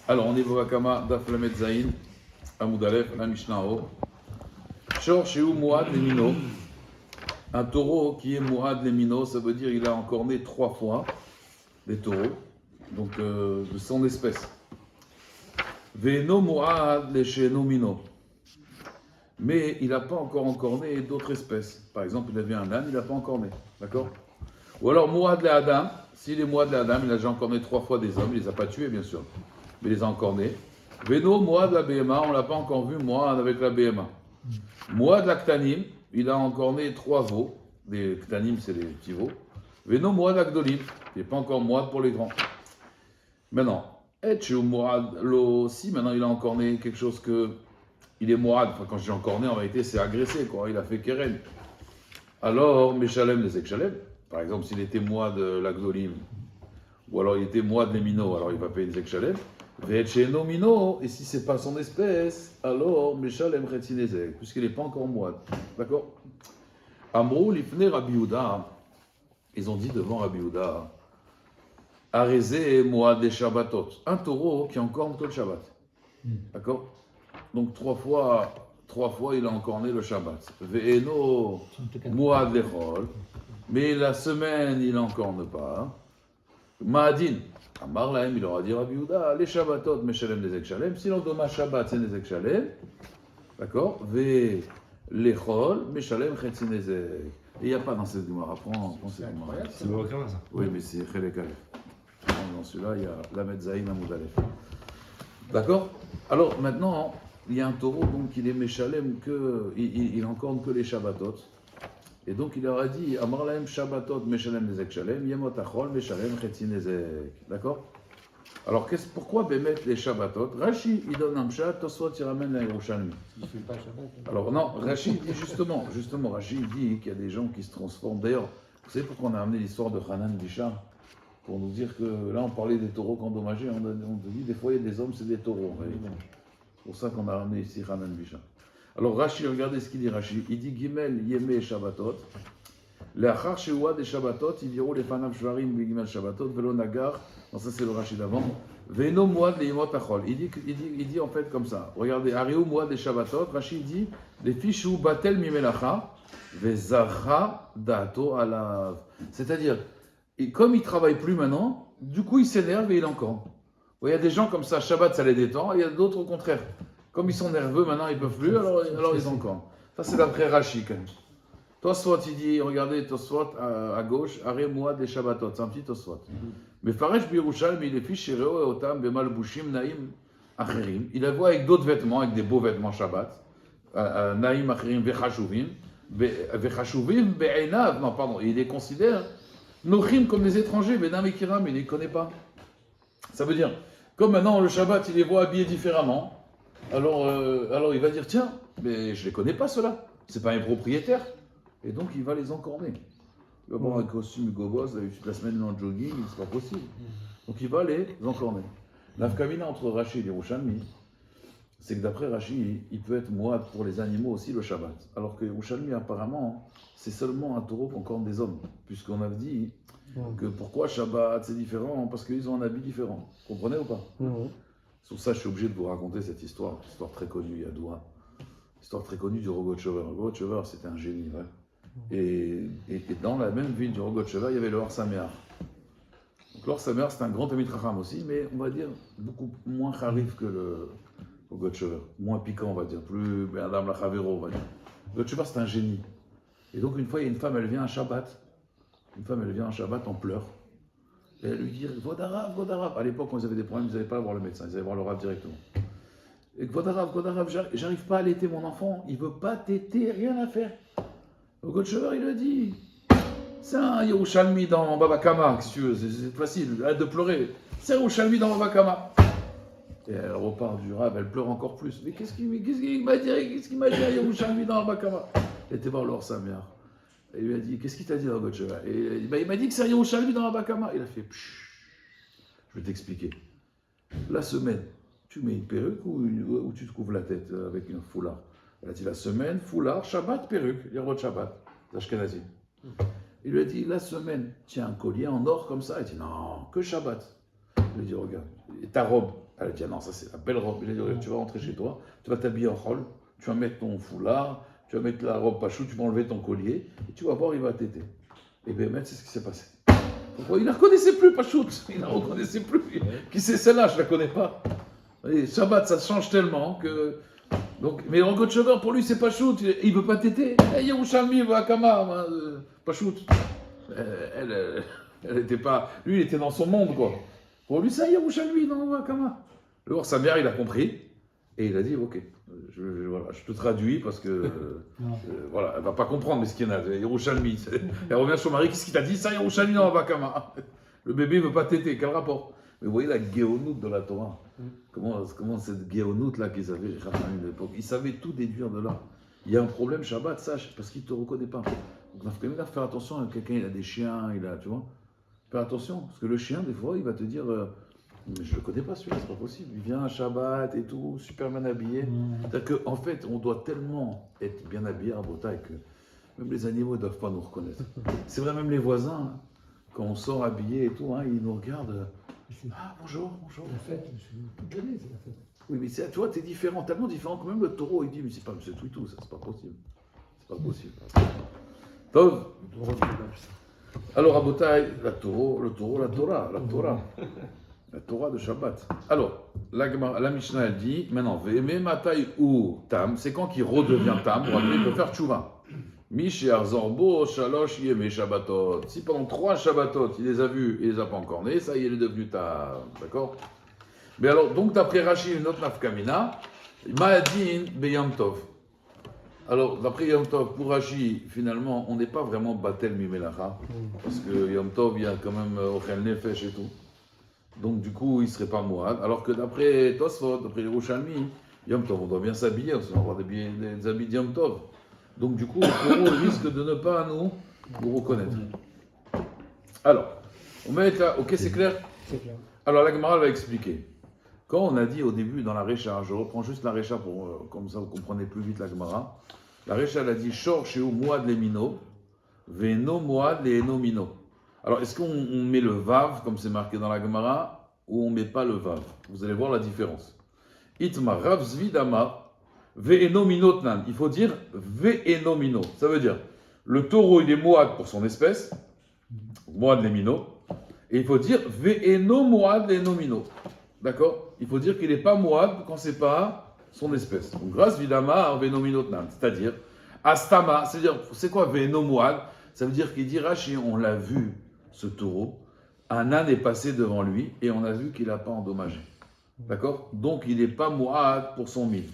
Alors, on est Bavakama, Daf Lamed Zayin, Amoud Aleph, la Mishnah Ho. Shor Sheu Mouad Lemino. Un taureau qui est Mouad Lemino, ça veut dire qu'il a encore né 3 fois des taureaux, donc de son espèce. Ve'eno Mouad Lesheno Mino. Mais il n'a pas encore né d'autres espèces. Par exemple, il avait un âne, il n'a pas encore né. D'accord? Ou alors Mouad le Adam, s'il est Mouad le Adam, il a déjà encore né 3 fois des hommes, il ne les a pas tués bien sûr, mais il les a encore nés. Veno Mouad la BMA, on ne l'a pas encore vu Mouad avec la BMA. Mouad la Ktanim, il a encore né 3 veaux. Les Ktanim, c'est les petits veaux. Veno Mouad la Gdolim, il n'est pas encore Mouad pour les grands. Maintenant, Etche ou Mouad lo, si maintenant il a encore né quelque chose que. Il est Mouad, enfin quand je dis encore né, en réalité c'est agressé, quoi. Il a fait Keren. Alors, Meshalem les Ekshalem, par exemple s'il était Mouad la Gdolim, ou alors il était Mouad les Mino, alors il va payer les Ekshalem. Ve'etcheno Mino, et si c'est pas son espèce, alors Meshalem Retzinezek, puisqu'il n'est pas encore Mouad. D'accord? Amrou lifne Rabbi Yehuda, ils ont dit devant Rabbi Yehuda, Arézé Mouad des Shabbatot, un taureau qui a encore le Shabbat. D'accord? Donc 3 fois il a encore né le Shabbat. Ve'eno Mouad lechol, mais la semaine il encore ne pas. Ma'adin, Amar lahem, il aura dit Rabbi Yehuda, les Shabbatot meshalem nezek shalem, si l'endommage Shabbat c'est nezek shalem, d'accord? Ve'lechol meshalem chetzi nezek. Et il n'y a pas dans cette Gemara, prends cette Gemara. C'est beau comme ça. Oui, mais c'est Chelek Aleph. Dans celui-là, il y a Lamed Zayin Amoud Aleph. D'accord? Alors maintenant, il y a un taureau, donc il est Meshalem, il encorne que les Shabbatot. Et donc il leur a dit Amar lahem Shabbatot Meshalem Nezek Shalem, Yemot Achol Meshalem Chetzi Nezek. D'accord? Alors pourquoi Bémet les Shabbatot? Rashi, il donne un pshat, Tosfot, il ramène la Yerushalmi. Il ne fait pas Shabbat. Alors non, Rashi dit justement, Rashi dit qu'il y a des gens qui se transforment. D'ailleurs, vous savez pourquoi on a amené l'histoire de Hanan Bishar? Pour nous dire que là on parlait des taureaux endommagés, on te dit des fois il y a des hommes, c'est des taureaux. C'est pour ça qu'on a ramené ici Hanan Bishar. Alors Rashi, regardez ce qu'il dit Rashi. Il dit Gimel Yeme Shabbatot. Leachar Shewa des Shabbatot, il diront les fanav Shvarim Gimel Shabbatot, Velo Nagar. Non, ça c'est le Rashi d'avant. Veno Moad les Yemot Achol. Il dit en fait comme ça. Regardez, Ariou Moad des Shabbatot. Rashi dit les fichou Batel Mimelacha, Vezacha Dato Alav. C'est-à-dire, comme il ne travaille plus maintenant, du coup il s'énerve et il encore. Il y a des gens comme ça, Shabbat ça les détend, et il y a d'autres au contraire. Comme ils sont nerveux, maintenant ils ne peuvent plus, alors ils encore. Ça c'est d'après Rashi quand même. Tosfot il dit, regardez Tosfot à gauche, Aré Mouad les Shabbatot, c'est un petit Tosfot. Mais Faresh Birushalmi, il est fiche chez Reo et Otam, Bemal Bushim, Naïm, Acherim. Il la voit avec d'autres vêtements, avec des beaux vêtements Shabbat. Naïm, Acherim, Vechashuvim. Vechashuvim, Be'enav, non pardon, il les considère Nochim comme des étrangers, Benam et Kiram, il ne les connaît pas. Ça veut dire, comme maintenant le Shabbat, il les voit habillés différemment. Alors il va dire, tiens, mais je ne les connais pas ceux-là, c'est pas un propriétaire. Et donc il va les encorner. Il va avoir un costume gobos, d'habitude la semaine en jogging, c'est pas possible. Donc il va les encorner. L'afkamina entre Rashi et Yerushalmi, c'est que d'après Rashi, il peut être Mouad pour les animaux aussi le Shabbat. Alors que Yerushalmi apparemment, c'est seulement un taureau qu'encorne des hommes. Puisqu'on a dit que pourquoi Shabbat c'est différent? Parce qu'ils ont un habit différent. Vous comprenez ou pas? Sur ça, je suis obligé de vous raconter cette histoire très connue, Yadoua. Histoire très connue du Rogot-Shover. Le Rogot-Shover, c'était un génie, ouais. Et dans la même ville du Rogot-Shover, il y avait le Or Sameach. Donc l'Or Sameach, c'est un grand Talmid Chacham aussi, mais on va dire beaucoup moins charif que le Rogot-Shover. Moins piquant, on va dire. Plus Adam la Chavero, on va dire. Le Rogot-Shover, c'est un génie. Et donc, une fois, il y a une femme, elle vient à Shabbat. En pleurs. Et elle lui dit Vodarav, Vodarav. À l'époque, quand ils avaient des problèmes, ils n'avaient pas à voir le médecin, ils allaient voir le Rav directement. Et Vodarav, j'arrive pas à allaiter mon enfant, il veut pas téter, rien à faire. Le Gottschever, il a dit c'est un Yerushalmi dans Baba Kama, si tu veux, c'est facile, arrête de pleurer. C'est un Yerushalmi dans Baba Kama. Et elle repart du Rav, elle pleure encore plus. Mais qu'est-ce qu'il m'a dit un Yerushalmi dans Baba Kama? Elle était voir l'Or Sameach. Et il lui a dit, qu'est-ce qu'il t'a dit dans le Gottschever? Et il m'a dit que c'est un Yerushalmi dans Abakama. Il a fait, je vais t'expliquer. La semaine, tu mets une perruque ou tu te couvres la tête avec un foulard? Elle a dit, la semaine, foulard, Shabbat, perruque, les rois de Shabbat, l'Ashkenazi. Il lui a dit, la semaine, tiens un collier en or comme ça. Il dit, non, que Shabbat. Il lui a dit, regarde, et ta robe, Elle a dit, ah non, ça c'est la belle robe. Il a dit, regarde, tu vas rentrer chez toi, tu vas t'habiller en rôle, tu vas mettre ton foulard, tu vas mettre la robe pachou, tu vas enlever ton collier, et tu vas voir, il va t'aider. Et bien, c'est ce qui s'est passé. Pourquoi il ne la reconnaissait plus, Pachout. Il ne la reconnaissait plus. Qui c'est celle-là? Je ne la connais pas. Et Shabbat, ça change tellement que. Donc, mais en Gotchover, pour lui, c'est Pachout. Il ne veut pas t'aider. Eh, Yerushalmi, va à Kama, Pachout. Elle n'était pas. Lui, il était dans son monde, quoi. Pour lui, ça, Yerushalmi, non, va à Kama. Le roi Samer, il a compris. Et il a dit, ok, voilà, je te traduis parce que, voilà, elle ne va pas comprendre, mais ce qu'il y en a, Yerushalmi. Elle revient sur son mari, qu'est-ce qu'il t'a dit? Ça, Yerushalmi, non, Vakama. Le bébé ne veut pas téter, quel rapport? Mais vous voyez la Géonout de la Torah. Comment cette Géonout-là qu'ils avaient, à l'époque, ils savaient tout déduire de là. Il y a un problème, Shabbat, sache, parce qu'il ne te reconnaît pas. Donc, il faut faire attention, quelqu'un, il a des chiens, tu vois. Faire attention, parce que le chien, des fois, il va te dire. Mais je ne le connais pas celui-là, c'est pas possible. Il vient à Shabbat et tout, super bien habillé. C'est-à-dire qu'en fait, on doit tellement être bien habillé à Bretagne que même les animaux ne doivent pas nous reconnaître. C'est vrai, même les voisins, hein, quand on sort habillé et tout, hein, ils nous regardent. Ah, bonjour, bonjour. La fête, toute l'année, c'est la fête. Oui, mais tu vois, t'es différent, tellement différent que même le taureau, il dit, mais c'est pas M. Twitou, ça, c'est pas possible. C'est pas possible. Tov. Alors, à Bretagne, le taureau, la Torah. La Torah de Shabbat. Alors, la Mishnah elle dit, maintenant, Ve'eme matai ou tam, c'est quand qu'il redevient tam, pour il peut faire tchouva. Mishéar zorbo shalosh yeme Shabbatot. Si pendant 3 Shabbatot, il les a vus et il les a pas encore nés, ça y est, il est devenu tam. D'accord? Mais alors, donc d'après Rashi, une autre nafkamina, Ma'adin beyam tov. Alors, d'après Yom Tov, pour Rashi, finalement, on n'est pas vraiment batel mimelacha, parce que Yom Tov, il y a quand même ochel nefesh et tout. Donc, du coup, il ne serait pas Moad. Alors que d'après Tosfot, d'après les Yerushalmi, Yom Tov, on doit bien s'habiller, on va avoir des habits de Yom Tov. Donc, du coup, le taureau risque de ne pas nous reconnaître. Alors, on met là, ok, c'est clair? C'est clair. Alors, la Gemara va expliquer. Quand on a dit au début dans la Récha, je reprends juste la Récha pour comme ça vous comprenez plus vite la Gemara. La Récha, elle a dit Shor Sheu Moad les Mino, Veno Moad les Eno Mino. Alors, est-ce qu'on met le Vav, comme c'est marqué dans la Gemara, ou on ne met pas le Vav? Vous allez voir la différence. Itma Rav Zvidama, Ve'eno Minotnan. Il faut dire Ve'eno Mino. Ça veut dire, le taureau, il est Moad pour son espèce, Moad les Mino, et il faut dire Ve'eno Moad les Eno Mino. D'accord? Il faut dire qu'il n'est pas Moab quand c'est pas son espèce. Donc, grâce Vidama, Veno Minotnan. C'est-à-dire, Astama, c'est quoi Veno Moab? Ça veut dire qu'il dit Rashi, on l'a vu, ce taureau, un âne est passé devant lui et on a vu qu'il n'a pas endommagé. D'accord? Donc, il n'est pas Moab pour son mille.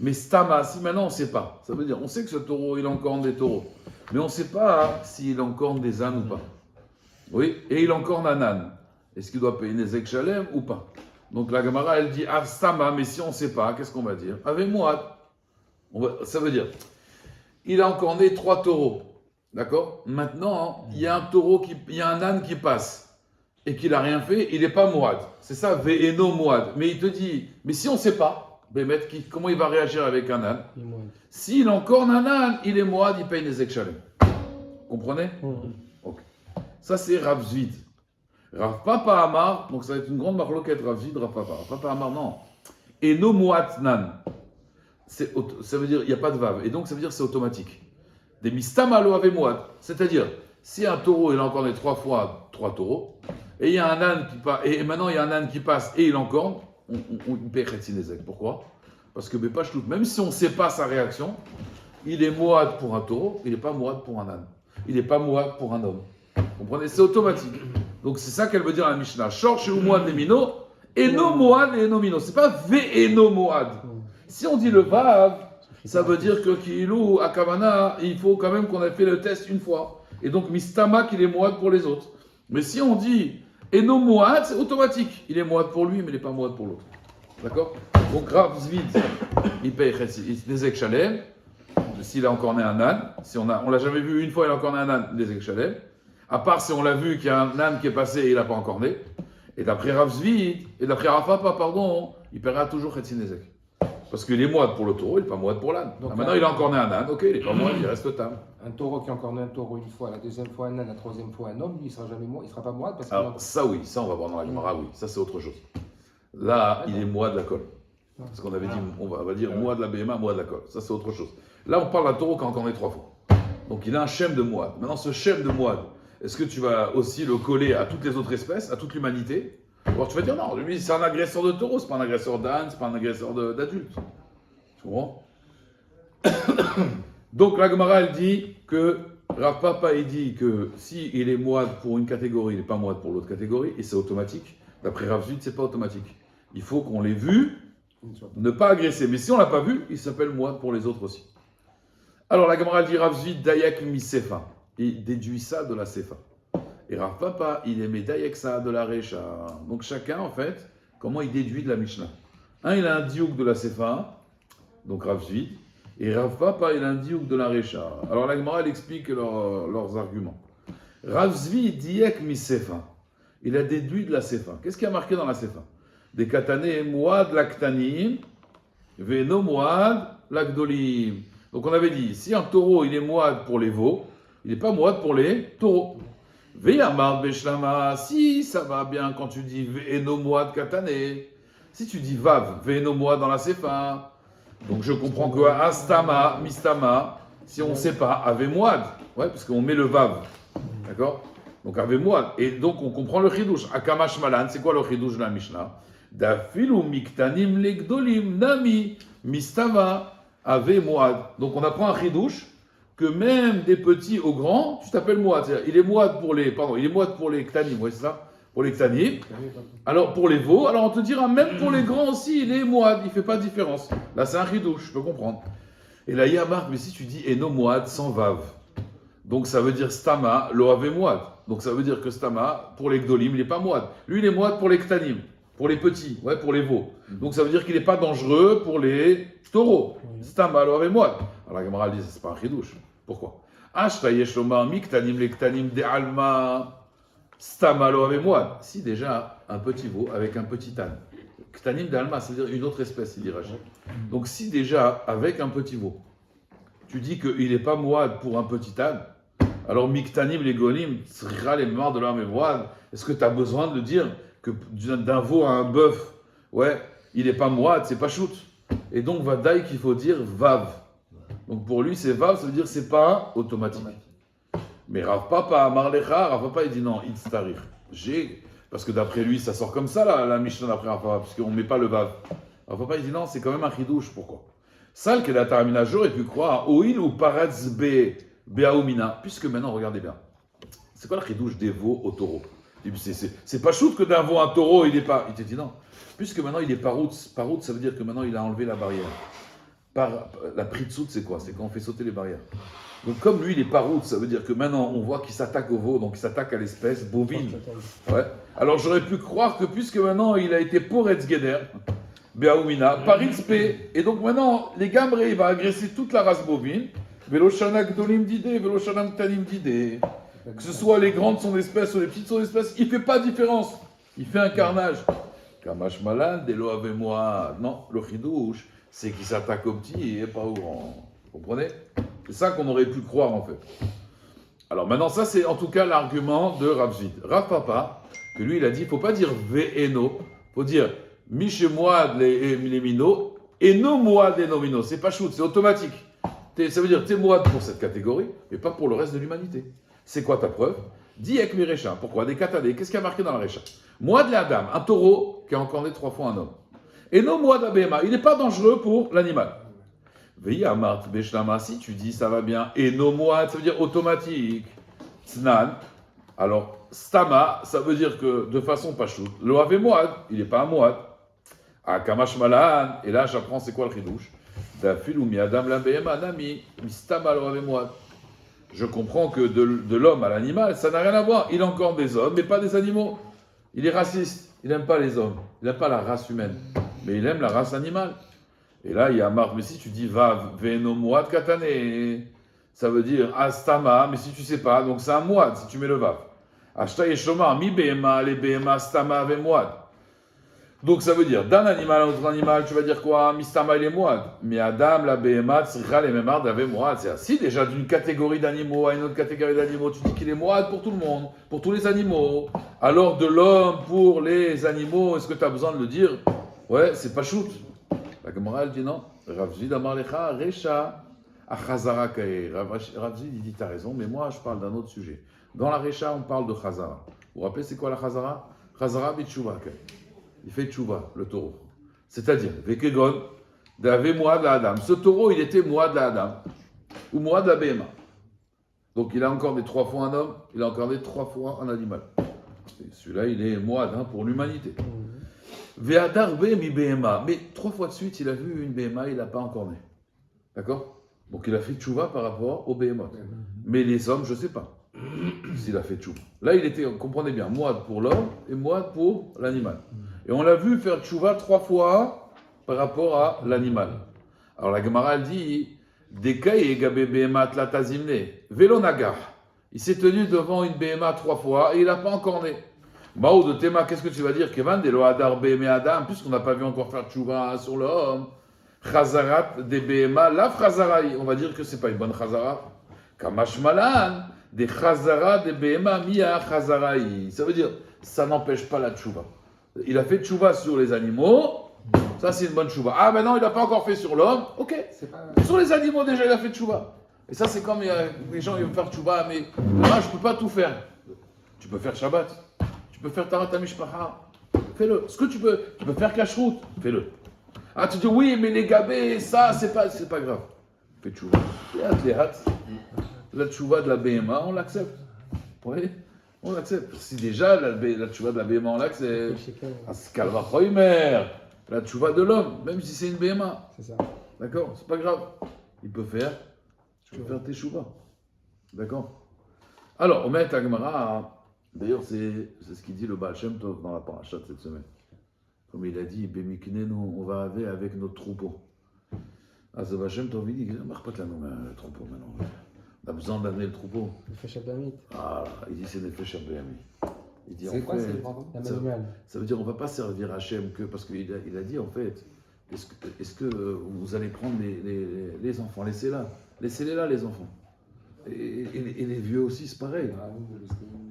Mais Stama, si maintenant on ne sait pas, ça veut dire, on sait que ce taureau, il encorne des taureaux, mais on ne sait pas s'il encorne des ânes ou pas. Oui? Et il encorne un âne. Est-ce qu'il doit payer des Shalem ou pas? Donc la Gemara, elle dit Avstama, mais si on ne sait pas, qu'est-ce qu'on va dire? Avec moi, ça veut dire, il a encore né 3 taureaux, d'accord? Maintenant, il y a un âne qui passe et qu'il n'a rien fait, il n'est pas Moad. C'est ça, Ve'eno Moad. Mais il te dit, mais si on ne sait pas, comment il va réagir avec un âne? S'il encorne un âne, il est Moad, il paye des Shalem. Comprenez? Ok. Ça, c'est Rav Zvid. Rav Papa Amar, donc ça va être une grande marloquette, Rav Zvid, Rav Papa. Rav Papa Amar, non. Et no Moatnan. Ça veut dire, il n'y a pas de vav. Et donc, ça veut dire c'est automatique. Des mistamalo ave moat. C'est-à-dire, si un taureau, il a encore 3 fois 3 taureaux, et il y a un âne qui passe, et maintenant il y a un âne qui passe et il encorne, on paie Khetzinezek. Pourquoi? Parce que même si on ne sait pas sa réaction, il est moat pour un taureau, il n'est pas moat pour un âne. Il n'est pas moat pour un homme. Vous comprenez? C'est automatique. Donc c'est ça qu'elle veut dire à la Mishnah. Shor chez Moad les Mino, Eno Moad et Eno Mino. C'est pas Ve'eno Moad. Si on dit le Vav, ça veut dire que Kiilou, à Kavana, il faut quand même qu'on ait fait le test une fois. Et donc Mistama qu'il est Moad pour les autres. Mais si on dit Eno Moad, c'est automatique. Il est Moad pour lui, mais il n'est pas Moad pour l'autre. D'accord? Donc Rav Zvid, il paye des Shalem. S'il a encore né un âne, si on l'a jamais vu une fois, il a encore né un âne, des Shalem. À part si on l'a vu qu'il y a un âne qui est passé et il n'a pas encore né. Et d'après Rav Zvid, et d'après Rav Papa, pardon, il paiera toujours Khetzinezek. Parce qu'il est moide pour le taureau, il n'est pas moide pour l'âne. Maintenant, il a encore né un âne, ok, il n'est pas moide, il reste tam. Un taureau qui a encore né un taureau une fois, la deuxième fois un âne, la troisième fois un homme, lui, il ne sera jamais moide, il ne sera pas moide parce que. Alors, ça oui, ça on va voir dans la Gemara, oui, ça c'est autre chose. Là, il est moi de la colle. Parce qu'on avait dit, on va dire moi de la BMA, moi de la colle. Ça, c'est autre chose. Là, on parle d'un taureau qui a encore né 3 fois. Donc, il a un shem de moine. Maintenant, ce shem de moine, est-ce que tu vas aussi le coller à toutes les autres espèces, à toute l'humanité? Alors, tu vas dire non, lui, c'est un agresseur de taureau, c'est pas un agresseur d'âne, c'est pas un agresseur d'adulte. Tu comprends? Donc, la Gemara, elle dit que Rav Papa, il dit que si il est moine pour une catégorie, il n'est pas moine pour l'autre catégorie, et c'est automatique. D'après Rav Zvid, c'est pas automatique. Il faut qu'on l'ait vu, ne pas agresser. Mais si on l'a pas vu, il s'appelle moine pour les autres aussi. Alors la Gemara dit Rav Zvid Dayak mi Sefa. Il déduit ça de la Sefa. Et Rav Papa, il émet Dayak ça de la Recha. Donc chacun, en fait, comment il déduit de la Mishnah. Un, il a un diouk de la Sefa, donc Rav Zvid. Et Rav Papa, il a un diouk de la Recha. Alors la Gemara, elle explique leurs arguments. Rav Zvid Dayak mi Sefa. Il a déduit de la Sefa. Qu'est-ce qui a marqué dans la Sefa? Des katané moad laktanim, veno moad lakdolim. Donc on avait dit, si un taureau il est moad pour les veaux, il n'est pas moad pour les taureaux. Veyamar beshlama, si ça va bien quand tu dis veno moad katané, si tu dis vav, veno moad dans la sefa, donc je comprends que astama, mistama, si on ne sait pas, ave moad, ouais, parce qu'on met le vav, d'accord? Donc ave moad, et donc on comprend le chidouche. Akamash malan, c'est quoi le chidouche de la Mishnah? Dafilu miktanim legdolim nami mistama ave moad. Donc on apprend un chidouche que même des petits aux grands, tu t'appelles moad. C'est-à-dire, il est moad pour les ktanim, ouais, c'est ça? Pour les ktanim. Alors pour les veaux, alors on te dira même pour les grands aussi, il est moad, il fait pas de différence. Là c'est un chidouche, je peux comprendre. Et là il y a marque, mais si tu dis eno moad sans vav, donc ça veut dire stama lo ave moad. Donc ça veut dire que stama pour les gdolim, il n'est pas moad. Lui il est moad pour les ktanim. Pour les petits, ouais, pour les veaux. Donc ça veut dire qu'il n'est pas dangereux pour les taureaux. Stama lo ave moad. Alors la Gemara dit, c'est pas un chidouche. Pourquoi? Ashta yeshlomar miktanim lektanim de alma stama lo ave moad. Si déjà un petit veau avec un petit âne. Ktanim de alma, c'est-à-dire une autre espèce, il dit Rachid. Donc si déjà avec un petit veau, tu dis qu'il n'est pas moad pour un petit âne, alors miktanim les golim, sera les morts de l'âme moad. Est-ce que tu as besoin de le dire que d'un veau à un bœuf, ouais, il n'est pas moad, c'est pas shoot. Et donc, vadaï qu'il faut dire vav. Donc pour lui, c'est vav, ça veut dire c'est pas automatique. Mais Rav Papa, Marlecha, Rav Papa, il dit non, itstarir. Parce que d'après lui, ça sort comme ça, la Mishnah d'après Rav Papa, puisqu'on ne met pas le vav. Rav Papa, il dit non, c'est quand même un chidouche. Pourquoi? Sal que la Taramina, j'aurais pu croire, oil ou paratz beaumina, puisque maintenant, regardez bien. C'est quoi le chidouche des veaux au taureau? C'est pas shoot que d'un veau un taureau, il est pas. Il te dit non. Puisque maintenant il est parout, ça veut dire que maintenant il a enlevé la barrière. La pritsout, c'est quoi? C'est quand on fait sauter les barrières. Donc comme lui il est parout, ça veut dire que maintenant on voit qu'il s'attaque au veau, donc il s'attaque à l'espèce bovine. Ouais. Alors j'aurais pu croire que puisque maintenant il a été poretz geder, beaoumina, paritzpe, et donc maintenant les gambrés, il va agresser toute la race bovine. Veloshana gdolim didé, veloshana mtanim didé. Que ce soit les grandes son espèce ou les petites son espèce, il ne fait pas de différence. Il fait un carnage. Kamash malal, delo ave moi. Non, le chidouche, c'est qu'il s'attaque au petit et pas au grand. Vous comprenez? C'est ça qu'on aurait pu croire en fait. Alors maintenant, ça c'est en tout cas l'argument de Rav Zvid. Rav Papa, que lui il a dit, il ne faut pas dire ve'eno, il faut dire miche moad les mino, eno moad eno mino. C'est pas shoot, c'est automatique. Ça veut dire t'es moad pour cette catégorie, mais pas pour le reste de l'humanité. C'est quoi ta preuve? Dis avec mes réchas. Pourquoi? Des katané. Qu'est-ce qui a marqué dans la récha? Moi de l'Adam, un taureau qui a encore né 3 fois un homme. Et non, moi d'Abéma, il n'est pas dangereux pour l'animal. Veille à Mart, Beshlama, si tu dis ça va bien. Et non, moi, ça veut dire automatique. Tsnan. Alors, stama, ça veut dire que de façon pas choute. Le ave moad, il n'est pas un moad. Ah, kamash malan. Et là, j'apprends c'est quoi le chidouche? Dafilou mi Adam la Béma, nami, mistama le ave moad. Je comprends que de l'homme à l'animal, ça n'a rien à voir. Il est encore des hommes, mais pas des animaux. Il est raciste. Il n'aime pas les hommes. Il n'aime pas la race humaine. Mais il aime la race animale. Et là, il y a marre. Mais si tu dis vav, veno moad katane, ça veut dire astama, mais si tu sais pas, donc c'est un moad si tu mets le vav. Ashta yeshomar, mi behema, le behema, stama, ve moad. Donc ça veut dire, d'un animal à un autre animal, tu vas dire quoi? Mistama il est moad. Mais Adam, la Behema, Tzricha, les Memard, avait moad. C'est-à-dire, si déjà d'une catégorie d'animaux à une autre catégorie d'animaux, tu dis qu'il est moad pour tout le monde, pour tous les animaux, alors de l'homme pour les animaux, est-ce que tu as besoin de le dire? Ouais, c'est pas shoot. La Gemara, elle dit non. Rav Zvid Amar Lecha, Recha, Achazara Kae. Rav Zvid, il dit, t'as raison, mais moi, je parle d'un autre sujet. Dans la Recha, on parle de Chazara. Vous vous rappelez, c'est quoi la Chazara? Chazara Bitshuva Kae. Il fait tchouva, le taureau. C'est-à-dire, Vekegon, d'ave moi de la Adam. Ce taureau, il était moi de la Adam. Ou moi de la Behema. Donc il a encore des 3 fois un homme, il a encore des 3 fois un animal. Et celui-là, il est moi pour l'humanité. Ve'adar be mi Behema. Mais 3 fois de suite, il a vu une Behema, il n'a pas encore né. D'accord? Donc il a fait tchouva par rapport au Behemot. Mais les hommes, je ne sais pas s'il a fait tchouva. Là, il était, comprenez bien, moi pour l'homme et moi pour l'animal. Et on l'a vu faire tchouva 3 fois par rapport à l'animal. Alors la Gemara elle dit Dekaye gabe behema tlatazimne velo nagar. Il s'est tenu devant une behema 3 fois et il n'a pas encore né. Mao de Tema, qu'est-ce que tu vas dire Kevan de lo adar beheme adam, puisqu'on n'a pas vu encore faire tchouva sur l'homme. Chazarat de behema la chazarai. On va dire que c'est pas une bonne chazara. Kamash malan de chazara de behema miya chazarai. Ça veut dire ça n'empêche pas la tchouva. Il a fait tchouva sur les animaux, ça c'est une bonne tchouva. Ah ben non, il n'a pas encore fait sur l'homme, ok. Sur les animaux déjà, il a fait tchouva. Et ça c'est comme les gens ils vont faire tchouva, mais moi je ne peux pas tout faire. Tu peux faire Shabbat, tu peux faire Tarat HaMishpacha, fais-le. Ce que tu peux faire Kashrut, fais-le. Ah tu dis oui, mais les gabés, ça c'est pas grave. Fais tchouva. La tchouva de la BMA, on l'accepte. Vous voyez? On accepte. Si déjà la tchouva de la BMA, on l'accepte. C'est Kalva Choymer, la tchouva de l'homme, même si c'est une BMA. C'est ça. D'accord? C'est pas grave. Il peut faire tes chouvas. D'accord? Alors, on met à Gemara. D'ailleurs, c'est ce qu'il dit le Baal Shem Tov dans la paracha de cette semaine. Comme il a dit, Bemiknenu, on va avec notre troupeau. Ah, ce Baal Shem Tov, il dit, ne marche pas de le troupeau maintenant. On a besoin d'amener le troupeau. Nefesh Abamit. Ah, il dit c'est Nefesh Abamit. Il dit c'est en quoi, fait, c'est l'animal. ça veut dire on ne va pas servir Hachem que parce qu'il a dit en fait, est-ce que vous allez prendre les enfants, laissez-les là les enfants. Et les vieux aussi c'est pareil.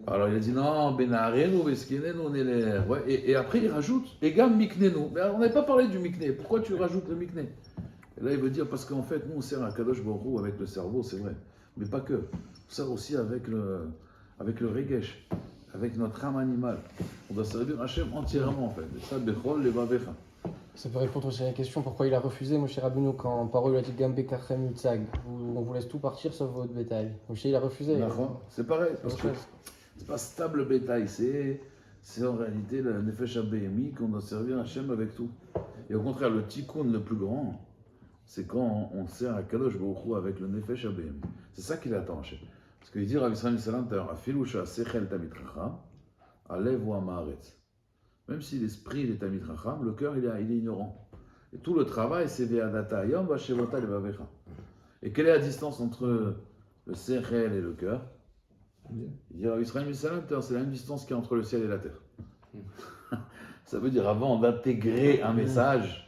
Alors il a dit non, Benarenu, Veskinenu, on est les. Ouais, et après il rajoute, Egam Miknenu. Mais on n'avait pas parlé du Mikné, pourquoi tu rajoutes le Mikné? Et là il veut dire parce qu'en fait nous on sert à Kadosh Baruch Hu avec le cerveau, c'est vrai. Mais pas que. On sert aussi avec le regesh, avec notre âme animale. On doit servir Hachem entièrement en fait. Et ça, Bechol Levavecha. Ça peut répondre aussi à la question pourquoi il a refusé, Moshe Rabbeinu, quand Paro lui a dit Gambe Kachem Yutzag. On vous laisse tout partir sauf votre bétail. Moshe il a refusé. C'est pareil, parce que c'est pas stable bétail, c'est en réalité le Nefesh Abéhémi qu'on doit servir Hachem avec tout. Et au contraire, le tikkun le plus grand, c'est quand on sert à Kadosh Baruch Hu avec le Nefesh Abéhémi. C'est ça qu'il attend Hachem. Parce qu'il dit Rav Yisrael Salam Tayor, Afilu Sechel Tamid Chacham, Alev ou Amaretz. Même si l'esprit est Tamid Chacham, le cœur il est ignorant. Et tout le travail c'est Ve'adata Yom Vashevota Levavecha. Et quelle est la distance entre le Sechel et le cœur? Il dit Rav Yisrael Salam Tayor, c'est la même distance qu'il y a entre le ciel et la terre. Ça veut dire avant d'intégrer un message,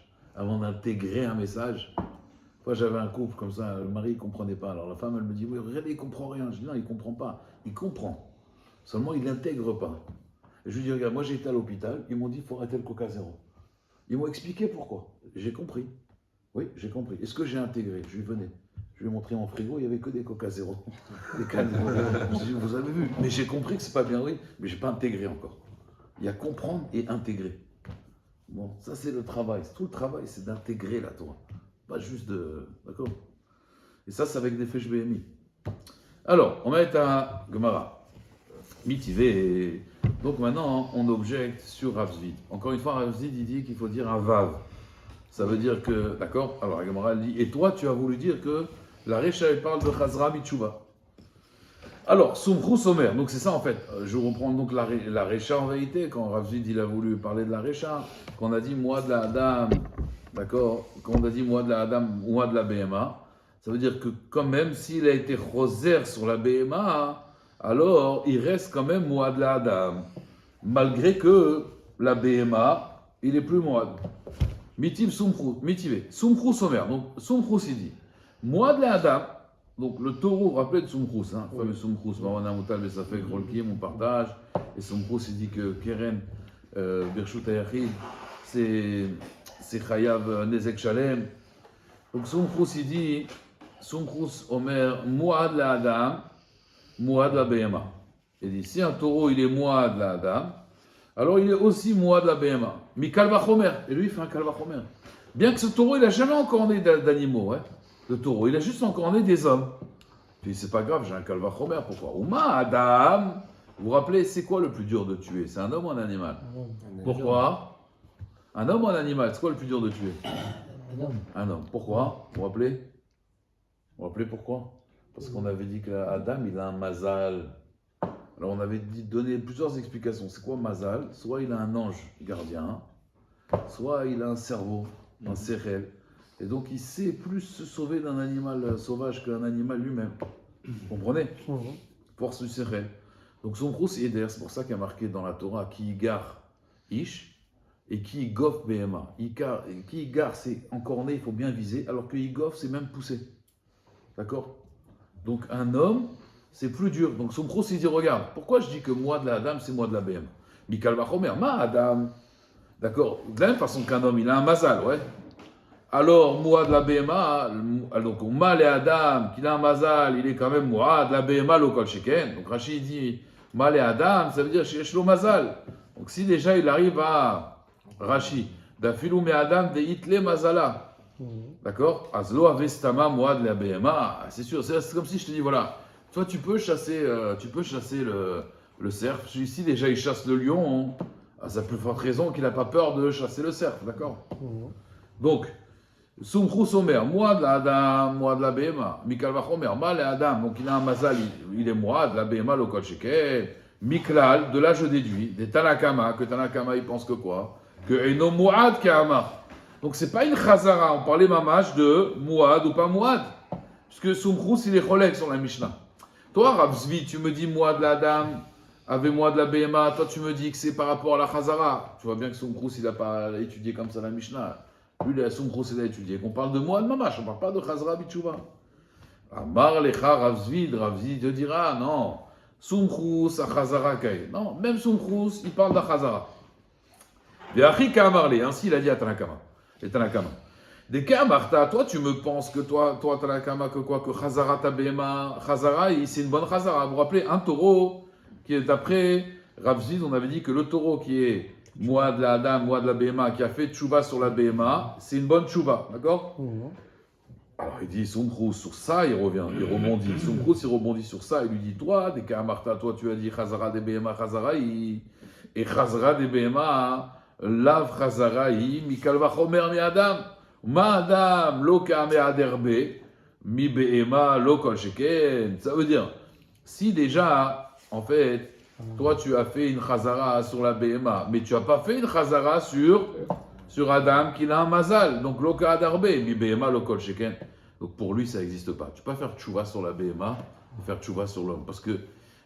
moi, j'avais un couple comme ça, le mari ne comprenait pas. Alors la femme, elle me dit, oui, regardez, il ne comprend rien. Je dis, non, il ne comprend pas. Il comprend. Seulement, il n'intègre pas. Et je lui dis, regarde, moi, j'ai été à l'hôpital. Ils m'ont dit, il faut arrêter le Coca Zéro. Ils m'ont expliqué pourquoi. J'ai compris. Oui, j'ai compris. Est-ce que j'ai intégré? Je lui venais. Je lui ai montré mon frigo, il n'y avait que des Coca Zéro. Des cannes. Je lui ai dit, vous avez vu. Mais j'ai compris que ce n'est pas bien, oui. Mais je n'ai pas intégré encore. Il y a comprendre et intégrer. Bon, ça, c'est le travail. Tout le travail, c'est d'intégrer la Torah. Pas juste de. D'accord? Et ça, c'est avec des Nefesh Behemi. Alors, on va être à Gemara. Mitivé. Donc maintenant, on objecte sur Rav Zvid. Encore une fois, Rav Zvid, il dit qu'il faut dire un Vav. Ça veut dire que. D'accord? Alors, la Gemara, elle dit et toi, tu as voulu dire que la Recha, elle parle de Chazra Bitshuva. Alors, Sumchus Somer. Donc, c'est ça en fait. Je reprends donc la Recha en vérité. Quand Rav Zvid, il a voulu parler de la Recha, qu'on a dit moi de la Dame. D'accord? Quand on a dit moi de la Adam, moi de la BMA, ça veut dire que quand même s'il a été rosaire sur la BMA, alors il reste quand même moi de la Adam. Malgré que la BMA, il est plus Moad. Mitiv Sumchus, Mitivé. Sumchus Omer. Donc, Sumchus, il dit Moad le Adam. Donc, le taureau, rappelez de Sumchus, hein, le fameux Sumchus, Mawana Moutal, Besafek, Rolkim, on partage. Et Sumchus, il dit que Keren, Birshut Ayachid, c'est Chayav Nezek Shalem. Donc, Sumchus, il dit Sumchus Omer, Moad le Adam, Moad la Behema. Il dit si un taureau, il est Moad le Adam, alors il est aussi Moad la Behema. Mi Kalvachomer. Et lui, il fait un Kalvachomer. Bien que ce taureau, il n'a jamais encore né d'animaux, hein. Le taureau, il a juste encore né des hommes. Puis c'est pas grave, j'ai un Kalvachomer, pourquoi Ouma Adam. Vous vous rappelez, c'est quoi le plus dur de tuer? C'est un homme ou un animal? Pourquoi? Un homme ou un animal? C'est quoi le plus dur de tuer? Un homme. Pourquoi? Vous vous rappelez? Vous vous rappelez pourquoi? Parce qu'on avait dit qu'Adam, il a un mazal. Alors on avait donné plusieurs explications. C'est quoi mazal? Soit il a un ange gardien, soit il a un cerveau, un sérel. Et donc il sait plus se sauver d'un animal sauvage qu'un animal lui-même. Vous comprenez? Force du sérel. Donc son gros c'est d'ailleurs c'est pour ça qu'il y a marqué dans la Torah qui gare ish et qui gof behema. Qui gare c'est encore né, il faut bien viser, alors que gof c'est même poussé. D'accord? Donc un homme, c'est plus dur. Donc son gros il dit regarde, pourquoi je dis que moi de la Adam, c'est moi de la BM? Mikal Vachomer, ma Adam. D'accord? De la même façon qu'un homme, il a un mazal, ouais. Alors, moi de la BMA, donc mal et Adam, qu'il a un mazal, il est quand même moi de la BMA local sheken. Donc Rachid dit mal et Adam, ça veut dire chez lo mazal. Donc si déjà il arrive à Rachid, d'afilou me Adam de hitle mazala. D'accord? Azlo avestama moi de la BMA, c'est sûr, c'est comme si je te dis voilà, toi tu peux chasser le cerf. Ici déjà il chasse le lion, à sa plus forte raison qu'il n'a pas peur de chasser le cerf, d'accord? Donc Sumchus Omer, moi de la Adam, moi de la Behema. Mikal Vachomer, mal et Adam, donc il a un mazal, il est moi de la Behema, le Kol Shekel. Miklal, de là je déduis, des Tanakama, que Tanakama il pense que quoi? Que Eno Muad Kehamar. Donc c'est pas une Chazara, on parlait mamash de Muad ou pas Muad. Puisque Sumchus il est Cholek sur la Mishnah. Toi, Rav Zvi, tu me dis moi de la Adam, avec moi de la Behema, toi tu me dis que c'est par rapport à la Chazara. Tu vois bien que Sumchus il n'a pas étudié comme ça la Mishnah. Lui, il a son procédé à étudier. On parle de moi de mamash, on ne parle pas de Chazra Bitchouva. Amar lecha Ravzvid te dira, non, Sumchus a Chazara Kay. Non, même Sumchus, il parle de Chazara. Ve'achi Kamarle, ainsi il a dit à Tanakama. Et Tanakama. Des Kamarta, toi tu me penses que toi Tanakama, que quoi, que Chazara Tabema, Chazara, c'est une bonne Chazara. Vous vous rappelez, un taureau qui est d'après Ravzvid, on avait dit que le taureau qui est moi de la Adam, moi de la Behema, qui a fait tchouva sur la Behema, c'est une bonne tchouva, d'accord? Alors il dit Sumchus, sur ça il revient, il rebondit. Sumchus il rebondit sur ça, il lui dit toi, des Kamarta, toi tu as dit Chazara de Behema, Chazaraï, et Chazara de Behema, lav Chazaraï, Mikal Vachomer mi Adam, ma Adam, lo Kame Aderbe, mi Behema, lo Kol Sheken. Ça veut dire, si déjà, en fait, toi, tu as fait une chazara sur la BMA, mais tu n'as pas fait une chazara sur Adam qui a un mazal. Donc, loka adarbe, mi BMA, lokol sheken. Donc, pour lui, ça n'existe pas. Tu ne peux pas faire tchouva sur la BMA et faire tchouva sur l'homme. Parce que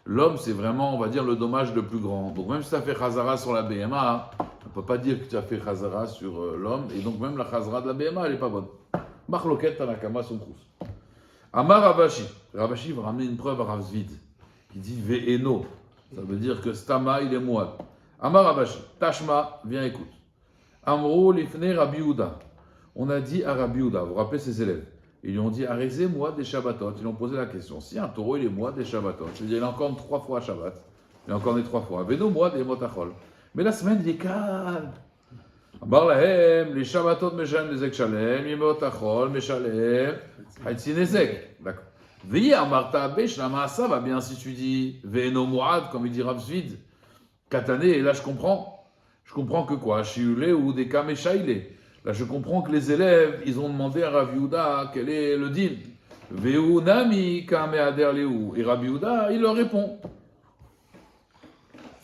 l'homme, c'est vraiment, on va dire, le dommage le plus grand. Donc, même si tu as fait chazara sur la BMA, on ne peut pas dire que tu as fait chazara sur l'homme. Et donc, même la chazara de la BMA, elle n'est pas bonne. Machloket tanakama Sumchus. Amar Ravashi. Ravashi va ramener une preuve à Rav Zvid qui dit ve'eno. Ça veut dire que Stama, il est Mouad. Amar Ravashi, Tashma, viens écoute. Amro lifne Rabbi Yehuda. On a dit à Rabbi Yehuda, vous vous rappelez ses élèves, ils lui ont dit Arézé Mouad des Shabbatot. Ils lui ont posé la question, si un taureau il est Mouad des Shabbatot, je veux dire, il est encore 3 fois à Shabbat, il est encore né 3 fois. Aveno Mouad des Motachol. Mais la semaine, il est calme. Amar Lahem, les Shabbatot Meshalem Nezek Shalem, Yemotachol, Meshalem, Haïtsi Nezek. D'accord. Veillez Marta Besh la Maasa va bien si tu dis Ve'eno Muad, comme il dit Rav Zvid, Katané, et là je comprends que quoi, Shiule ou des Kameshaile. Là je comprends que les élèves, ils ont demandé à Rav Yehuda quel est le deal. Ve'u Nami Kameader Leu. Et Rav Yehuda, il leur répond.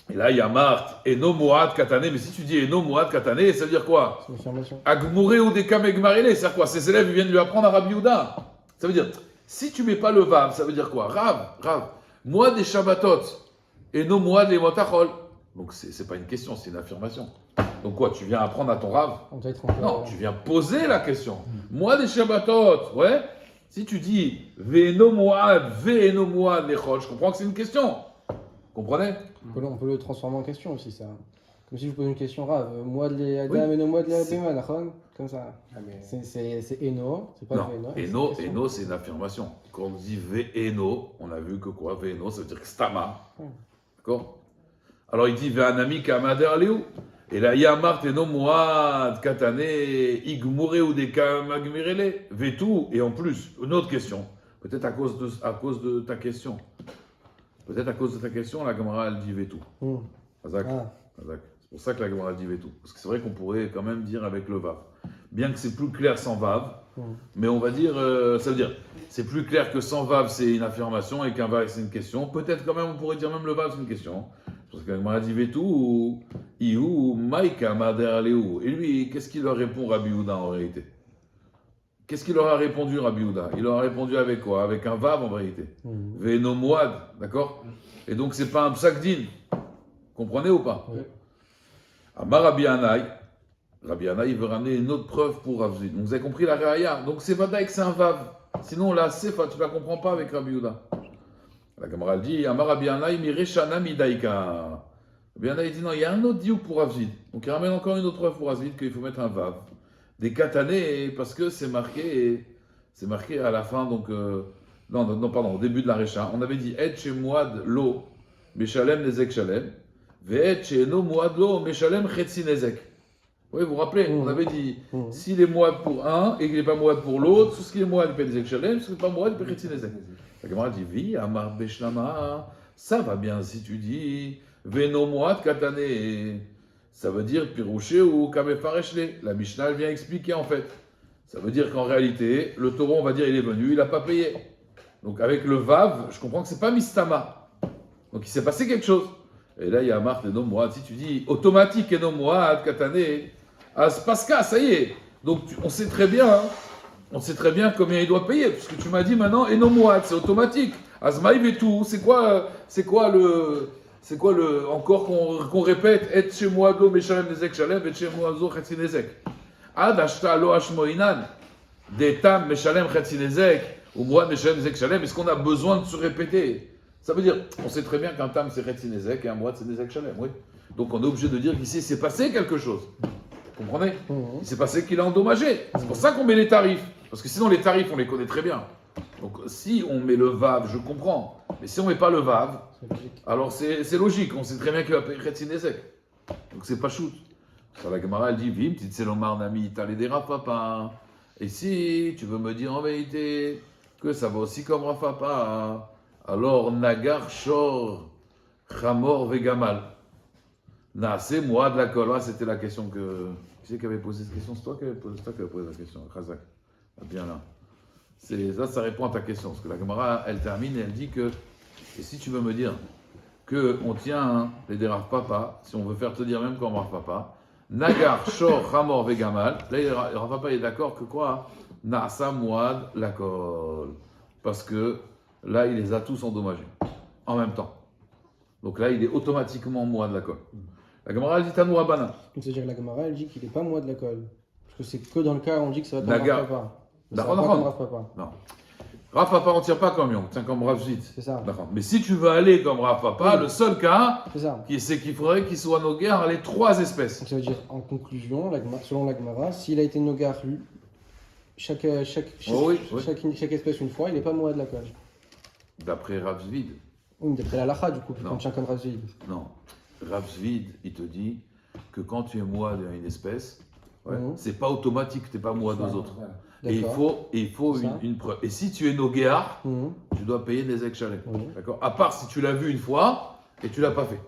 Et là il y a Mart, Eno Muad Katané, mais si tu dis Eno Muad Katané, ça veut dire quoi? C'est une affirmation. Agmouré ou des Kamegmarele, c'est-à-dire quoi? Ses élèves ils viennent lui apprendre à Rav Yehuda. Ça veut dire. Si tu mets pas le vav, ça veut dire quoi? Rav. Moi des Shabbatot et non moi des Motachol. Donc c'est pas une question, c'est une affirmation. Donc quoi, tu viens apprendre à ton rave? On doit être un peu. Non, tu viens poser la question. Moi, des Shabbatot, ouais. Si tu dis Ve'eno Moad Lechol, je comprends que c'est une question. Comprenez? On peut le transformer en question aussi, ça. Comme si je vous pose une question rave. Moi de les Oui. Adam, Eno, moi de les C'est- Adema, d'accord? Comme ça. Ah, mais C'est Eno, c'est pas Non, Eno. Eno, c'est une affirmation. Quand on dit Ve'eno, on a vu que quoi? Ve'eno, ça veut dire que Stama. D'accord? Alors il dit Ve'anami Kamader Aliou. Et là, Yamart Eno Moad Katane Igmure ou des Kamagmirele. Ve'tu. Et en plus, une autre question. Peut-être à cause de ta question. Peut-être à cause de ta question, la Gemara elle dit Ve'tu. Azak. Ah, Azak. C'est pour ça que la Gemara dit Ve'tu. Parce que c'est vrai qu'on pourrait quand même dire avec le Vav. Bien que c'est plus clair sans Vav, mais on va dire, ça veut dire, c'est plus clair que sans Vav c'est une affirmation et qu'un Vav c'est une question. Peut-être quand même, on pourrait dire même le Vav c'est une question. Parce que la Gemara dit Ve'tu ou Ihu Maïka Mader Aleu. Et lui, qu'est-ce qu'il leur répond Rabbi Yehuda en réalité? Qu'est-ce qu'il leur a répondu Rabbi Yehuda? Il leur a répondu avec quoi? Avec un Vav en réalité. Ve'eno Moad, d'accord? Et donc c'est pas un psakdin. Comprenez ou pas? Oui. Amar Rabbi Anaï. Rabbi Anaï il veut ramener une autre preuve pour Rav Zvid. Donc vous avez compris la réaya. Donc c'est vadaï que c'est un Vav. Sinon la Sefa, tu la comprends pas avec Rabbi Yehuda. La Gemara dit Amar Rabbi Anaï mireshana midaïka. Rabbi Anaï dit non, il y a un autre diouk pour Rav Zvid. Donc il ramène encore une autre preuve pour Rav Zvid qu'il faut mettre un Vav. Des katanés parce que c'est marqué à la fin donc non pardon au début de la récha. On avait dit et chez Moad lo meshalem nezek shalem ve chez no Moad lo meshalem chetzi nezek. Oui, vous vous rappelez, on avait dit s'il est Moad pour un et qu'il n'est pas Moad pour l'autre, tout ce qui est Moad il paie nezek shalem, ce qui n'est pas Moad il paie chetzi nezek. La Gemara dit vi amar beshlama, ça va bien si tu dis veno Moad katane. Ça veut dire pirouché ou kamefareshle. La Mishnah elle vient expliquer en fait. Ça veut dire qu'en réalité, le taureau, on va dire, il est venu, il n'a pas payé. Donc avec le Vav, je comprends que c'est pas Mistama. Donc il s'est passé quelque chose. Et là, il y a Marthe et Moad. Si tu dis automatique et Moad, Katane, Pasca, ça y est. Donc on sait très bien combien il doit payer. Puisque tu m'as dit maintenant, et Moad, c'est automatique. Azmaïv et tout, c'est quoi encore qu'on répète, et chez moi, lo meshalem nezek shalem, et chez moi, zo chetzi nezek. Ad ashta lo ashmoinan, detam meshalem chetzi nezek, ou moi meshalem nezek shalem, est-ce qu'on a besoin de se répéter? Ça veut dire, on sait très bien qu'un tam c'est chetzi nezek et un moed c'est nezek shalem, oui. Donc on est obligé de dire qu'ici il s'est passé quelque chose. Vous comprenez? Il s'est passé qu'il a endommagé. C'est pour ça qu'on met les tarifs. Parce que sinon les tarifs, on les connaît très bien. Donc si on met le vav, je comprends. Mais si on met pas le vav, alors c'est logique. On sait très bien qu'il va payer chetzi nezek. Donc c'est pas shoot. Sur la Gemara, elle dit Vim, Titselomar Nami, Taledera Papa. Et si tu veux me dire en vérité que ça va aussi comme Rafapa, alors Nagar Shor, Chamor Vegamal. C'est moi de la colle. Ah, c'était la question que. Qui c'est qui avait posé cette question? C'est toi qui avais posé la question, Khazak. Bien là. Ça répond à ta question. Parce que la Gemara, elle termine et elle dit que. Et si tu veux me dire qu'on tient les Deraf Papa, si on veut faire te dire même comme Rav Papa, Nagar, Shor, Hamor, Vegamal, là, Rav Papa est d'accord que quoi? Naasa, Mouad, Lakol. Parce que là, il les a tous endommagés en même temps. Donc là, il est automatiquement Mouad, Lakol. La Gemara, elle dit Tanou Rabbanan. c'est-à-dire que la Gemara, elle dit qu'il n'est pas moi de la colle. Parce que c'est que dans le cas où on dit que ça va Nagar. comme Rav Papa. Mais ça D'accord, va pas d'accord. comme Rav Papa. Non. Rav Papa, on ne tire pas comme Yong, tiens comme Rav Zvid. C'est ça. D'accord. Mais si tu veux aller comme Rav Papa, Oui. le seul cas, C'est ça. c'est qu'il faudrait qu'il soit Nogar les trois espèces. Donc ça veut dire, en conclusion, selon la Gemara, s'il a été Nogar chaque espèce une fois, il n'est pas moi de la colle. D'après Rav Zvid. Oui, mais d'après la lacha, du coup, Non. quand tient comme Rav Zvid. Non. Rav Zvid, il te dit que quand tu es Mouad à une espèce, c'est pas automatique, tu n'es pas Mouad aux autres. Et il faut une preuve. Et si tu es Nogéar, tu dois payer des ex-chalets. D'accord? À part si tu l'as vu une fois et tu l'as pas fait.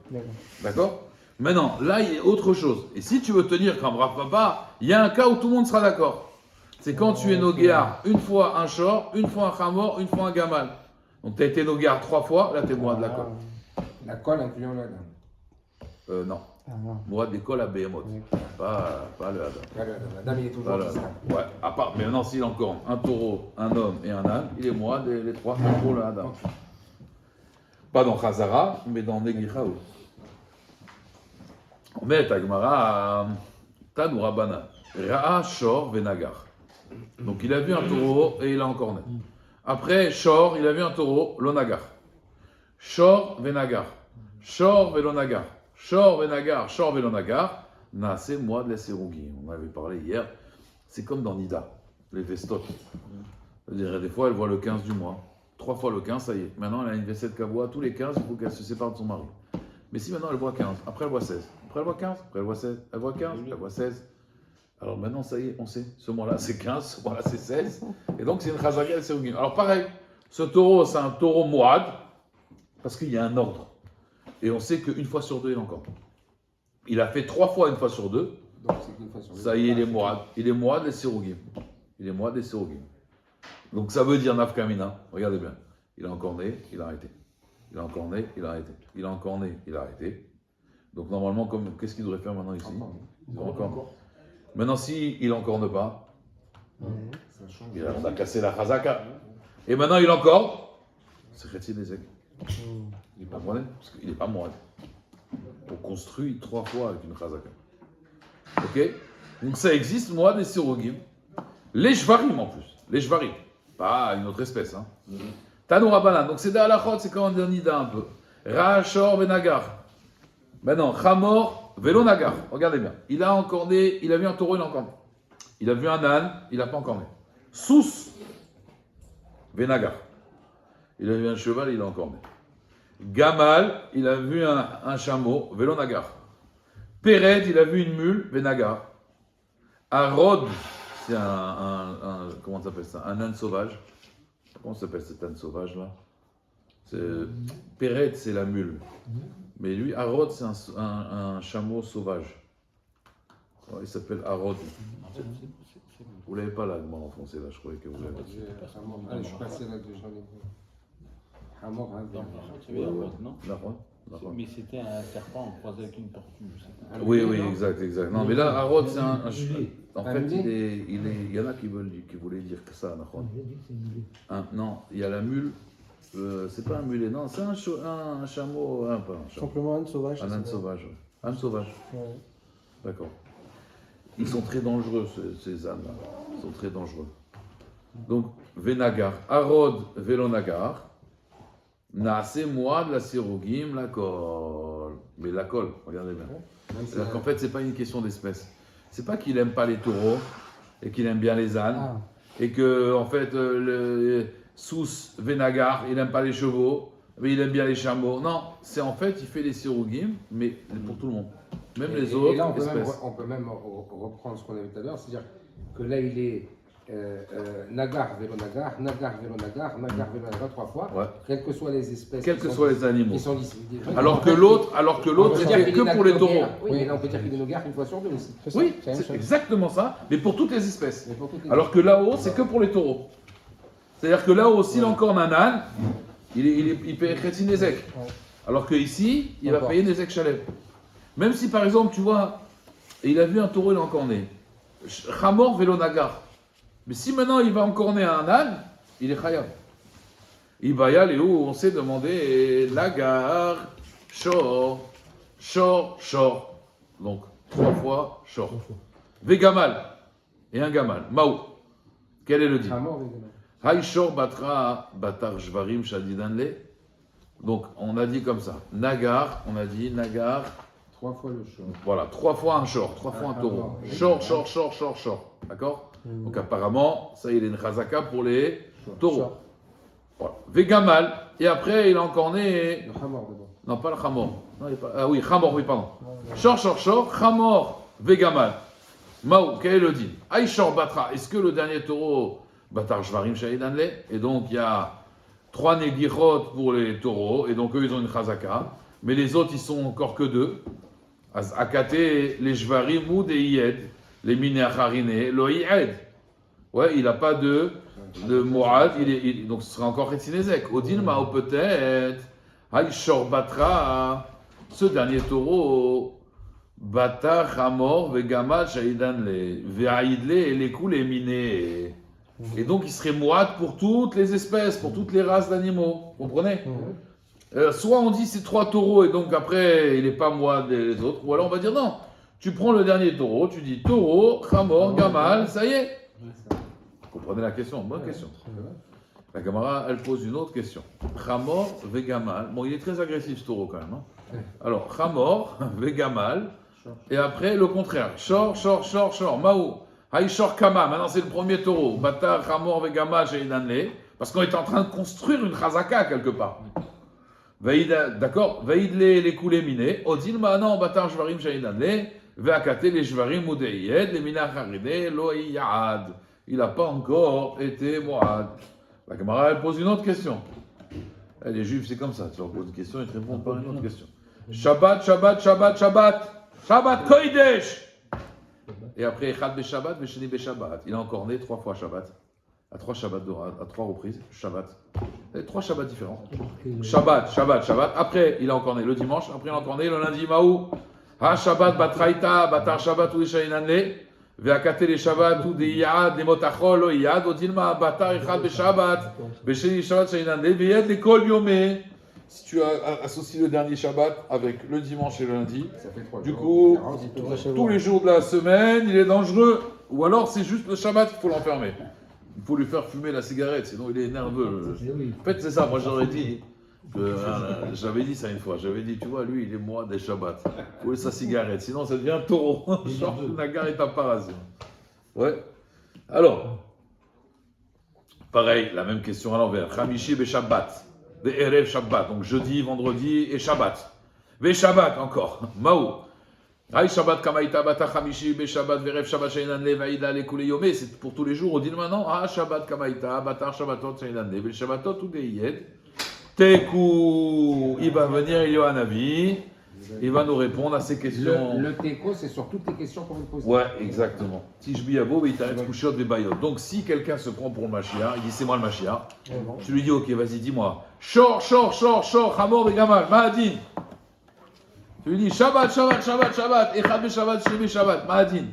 D'accord? Maintenant, là, il y a autre chose. Et si tu veux tenir comme Rav Papa, il y a un cas où tout le monde sera d'accord. C'est quand tu es Nogéar, une fois un Shor, une fois un Chamor, une fois un Gamal. Donc tu as été Nogéar 3 fois, là tu es Mouad de la colle. La colle incluant le Adam. Non. Ah, non. Mouad des colles à Behemoth. Pas le Adam. La dame, il est toujours Voilà. ça. Ouais, à part, mais maintenant, s'il a encore un taureau, un homme et un âne, il est moi, les trois pour le Adam. Pas dans Khazara, mais dans Negichaou. On met Agmara, Tanu Rabbanan, Ra'a Shor Venagar. Donc il a vu un taureau et il a encore né. Après, Shor, il a vu un taureau, l'onagar. Shor Venagar. Shor Velonagar. Shor Venagar. Shor Velonagar. Naase moi de la Serougi. On avait parlé hier. C'est comme dans Nida, les vestotes. C'est-à-dire, des fois, elle voit le 15 du mois. 3 fois le 15, ça y est. Maintenant, elle a une vestette qu'elle tous les 15, il faut qu'elle se sépare de son mari. Mais si maintenant elle voit 15, après elle voit 16, après elle voit 15, après elle voit 16, elle voit 15, elle voit 16. Alors maintenant, ça y est, on sait, ce mois-là c'est 15, ce mois-là c'est 16. Et donc c'est une chazaka, c'est une. Alors pareil, ce taureau, c'est un taureau mouad, parce qu'il y a un ordre. Et on sait qu'une fois sur deux, il est encore. Il a fait 3 fois une fois sur deux. Donc c'est qu'une fois sur deux. Ça y est, il est mouad. Il est mouad des sirogim. Il est mouad des sirogim. Donc ça veut dire nafkamina. Regardez bien. Il a encore né, il a arrêté. Il a encore né, il a arrêté. Il a encore né, il a arrêté. Donc normalement, qu'est-ce qu'il devrait faire maintenant ici? Il doit encore. Maintenant, si il encorne pas, il a cassé la chazaka. Et maintenant, il encore. C'est Khetsi Nezek. Il n'est pas moine, parce qu'il n'est pas moine. On construit 3 fois avec une chazaka. Ok? Donc ça existe, moi, des sirogim. Les shvarim en plus. Les shvarim. Pas une autre espèce. Hein. Tanou Rabbanan. Donc c'est des halachot, c'est comme un nida un peu. Rachor Venagar. Maintenant, Chamor Velonagar. Regardez bien. Il a encore né, il a vu un taureau, il a encore né. Il a vu un âne, il n'a pas encore né. Sous Venagar. Il a vu un cheval, il a encore né. Gamal, il a vu un chameau, Velonagar. Péret, il a vu une mule, Venagar. Arod, c'est comment ça s'appelle ça? Un âne sauvage. Comment s'appelle cet âne sauvage là? Péret, c'est la mule. Mais lui, Arod, c'est un chameau sauvage. Ouais, il s'appelle Arod. Vous l'avez pas là, en français, là, je croyais que vous l'avez. Allez, je suis passé là déjà. Hamor, non? L'arod. Mais c'était un serpent croisé avec une tortue. Oui, exact. Non, mais là, Arod, c'est un cheval. En fait, il y en a qui voulaient dire que ça, non, il y a la mule. C'est pas un mulet, non, c'est un chameau, pas un chameau. Simplement un sauvage. Un âne sauvage. Âne sauvage. Ouais. D'accord. Ils sont très dangereux, ces ânes-là. Ils sont très dangereux. Donc, Venagar, Arod, Velonagar, Naase Moab, la Sirogim, la Kol. Mais la Kol, regardez bien. C'est-à-dire qu'en fait, c'est pas une question d'espèce. C'est pas qu'il aime pas les taureaux et qu'il aime bien les ânes. Et que, en fait, Sous Venagar, il n'aime pas les chevaux, mais il aime bien les chameaux. Non, c'est en fait, il fait les sirogim, mais pour tout le monde. Même les autres et là, espèces. On peut même reprendre ce qu'on avait tout à l'heure, c'est-à-dire que là, il est Nagar, Velonagar, Nagar, Velonagar, Nagar, Velonagar 3 fois, Ouais. quelles que soient les espèces. Quels que soient les animaux. Qui sont Alors que l'autre, c'est que pour les taureaux. Oui, mais là, on peut dire qu'il est Nagar une fois sur deux aussi. Oui, c'est exactement ça, mais pour toutes les espèces. Alors que là-haut, c'est que pour les taureaux. C'est-à-dire que là-haut, s'il a encore un âne, il paye Khetsi Nezek. Alors qu'ici, il va payer Nezek Shalem. Même si par exemple, tu vois, il a vu un taureau, il a encore né. Chamor Velonagar. Mais si maintenant il va encore né un âne, il est Chayab. Il va y aller où on s'est demandé Nagar, Shor, Shor, Shor. Donc 3 fois Shor. Vegamal. Et un Gamal. Maou. Quel est le dit? Haïshor Batra Batar Jvarim Shadidanle. Donc on a dit comme ça. Nagar, on a dit Nagar. 3 fois le shor. Voilà, 3 fois un shor, 3 fois un taureau. Shor. D'accord? Donc apparemment, ça il est une chazaka pour les taureaux. Voilà. Vegamal. Et après il a encore né. Le Hamor d'abord. Non, pas le Chamor. Non, ah oui, Chamor, oui, pardon. Shor, Chamor, Vegamal. Maou, quel est le dit? Aïshor Batra. Est-ce que le dernier taureau. Batar Jvarim Shahidanle, et donc il y a 3 Negichot pour les taureaux, et donc eux ils ont une Chazaka, mais les autres ils sont encore que 2. Akate, les Jvarim ou des Iyed, les Minéacharine, lo Iyed. Ouais, il n'a pas de Moad, donc ce sera encore Khetsi Nezek. Odin Mao peut-être, Haïshor Batra, ce dernier taureau, Batar Hamor, Vegamal Shahidanle, Ve'aïdle, et les coups les Miné. Et donc, il serait moite pour toutes les espèces, pour toutes les races d'animaux. Vous comprenez? Soit on dit c'est 3 taureaux et donc après il n'est pas moi des autres, ou alors on va dire non. Tu prends le dernier taureau, tu dis taureau, Hamor, Gamal, ça y est. Vous comprenez la question? Bonne question. La Gemara, elle pose une autre question. Hamor, Vegamal. Bon, il est très agressif ce taureau quand même. Hein. Alors, Hamor, Vegamal. Et après, le contraire. Shor, Maou. Haï, Shor, Kama. Maintenant, c'est le premier taureau. Batar, Hamor, Vegamal, Sheinanle. Parce qu'on est en train de construire une chazaka quelque part. D'accord? Vaïd les coulées minées. Odil, Manan, Batar, Shvarim, Sheinanle. Veakate, les Shvarim, Moudeyed. Les Minach, Haride, Loï, Yaad. Il n'a pas encore été Moad. La Gemara, elle pose une autre question. Les Juifs, c'est comme ça. Tu leur poses une question, ils te répondent par une autre question. Shabbat, Kodesh. Et après, Echad Beshabbat, Vesheni Beshabbat. Il a encore né 3 fois Shabbat. À 3 Shabbats, à 3 reprises, Shabbat. 3 Shabbats différents. Shabbat. Après, il a encore né le dimanche. Après, il a encore né le lundi, Maou. Ha Shabbat, Batraïta, Batar Shabbat, ou Ishaïnanle. Ve'akate les Shabbat ou des Yad, les Motachol, o Yad, Odilma, Batar, Echad, Beshabbat, Besheni Shabbat, Shainande, Ve'yad, les Kol Yomé. Si tu associes le dernier Shabbat avec le dimanche et le lundi, Ça fait 3 du jours. coup, Différence. tous les jours de la semaine, il est dangereux. Ou alors, c'est juste le Shabbat qu'il faut l'enfermer. Il faut lui faire fumer la cigarette, sinon il est nerveux. En fait, c'est ça, moi j'aurais dit. J'avais dit ça une fois, j'avais dit, tu vois, lui, il est moi des Shabbats. Il faut sa cigarette, sinon ça devient taureau. Genre, Nagar est à paradis. Ouais. Alors, pareil, la même question à l'envers. Chamishi be Shabbat, de Erev Shabbat, donc jeudi, vendredi et Shabbat. Ve Shabbat encore, Maou. Aïe Shabbat Kamaïta Bata Chamishi be Shabbat Verev Shabbat Sheinan Le Vaïda Le Kule Yomé, c'est pour tous les jours. On dit maintenant, ah Shabbat Kamaïta Bata Shabbatot Sheinan Le, Ve Shabbatot ou Deyed. Tekou, il va venir, il y a un avis, il va nous répondre à ces questions. Le Teko, c'est sur toutes les questions qu'on vous pose. Ouais, exactement. Tishbiabo, Beitaret, Kushot, Bebayot. Donc, si quelqu'un se prend pour le Mashiach, il dit c'est moi le Mashiach, tu lui dis ok, vas-y, dis-moi. Shor, Hamor, Begamal, Mahadin. Tu lui dis Shabbat, Echad Beshabbat, Shemi Shabbat, Mahadin.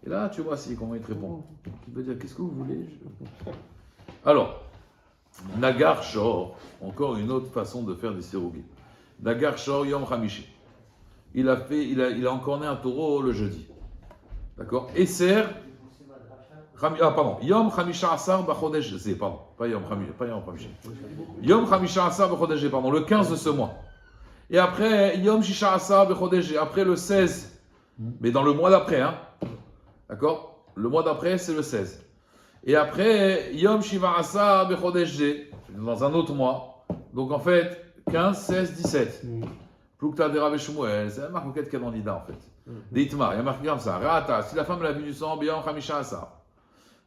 Et là, tu vois comment il te répond. Il va dire qu'est-ce que vous voulez? Alors. Nagar Shor, encore une autre façon de faire des sérogis. Nagar Shor Yom Hamishi. Il a encore né un taureau le jeudi. D'accord? Esser. Yom Hamisha Asar Bachodesh Zé. Pardon. Pas Yom Hamishi. Yom Hamisha Asar Bachodesh Zé. Pardon. Le 15 de ce mois. Et après, Yom Shisha Asar Bachodesh Zé. Après le 16. Mais dans le mois d'après, hein. D'accord? Le mois d'après, c'est le 16. Et après, Yom Shiva Asar Bechodesh Zé, dans un autre mois. Donc en fait, 15, 16, 17. Plukta de Rav Shmuel, c'est la marque qu'il y a dans l'Ida en fait. Deitmar, il y a marqué comme ça. Rata, si la femme a vu du sang, Yom Chamisha Asar.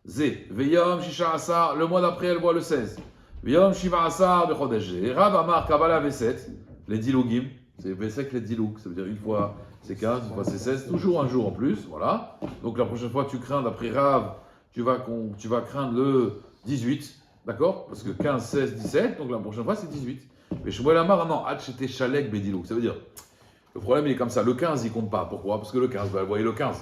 Zé, Veyom Shisha Asar, le mois d'après, elle voit le 16. Veyom Shiva Asar Bechodesh Zé. Rav Amar Kabbalah V7, les Dilugim, c'est V7 les Dilug, ça veut dire une fois c'est 15, une fois c'est 16, toujours un jour en plus, voilà. Donc la prochaine fois tu crains, d'après Rav, tu vas craindre le 18, d'accord? Parce que 15, 16, 17, donc la prochaine fois c'est 18. Mais Shmuel Amar, non, c'était Shalek Bedilou. Ça veut dire, le problème il est comme ça, le 15 il compte pas. Pourquoi? Parce que le 15, vous voyez le 15.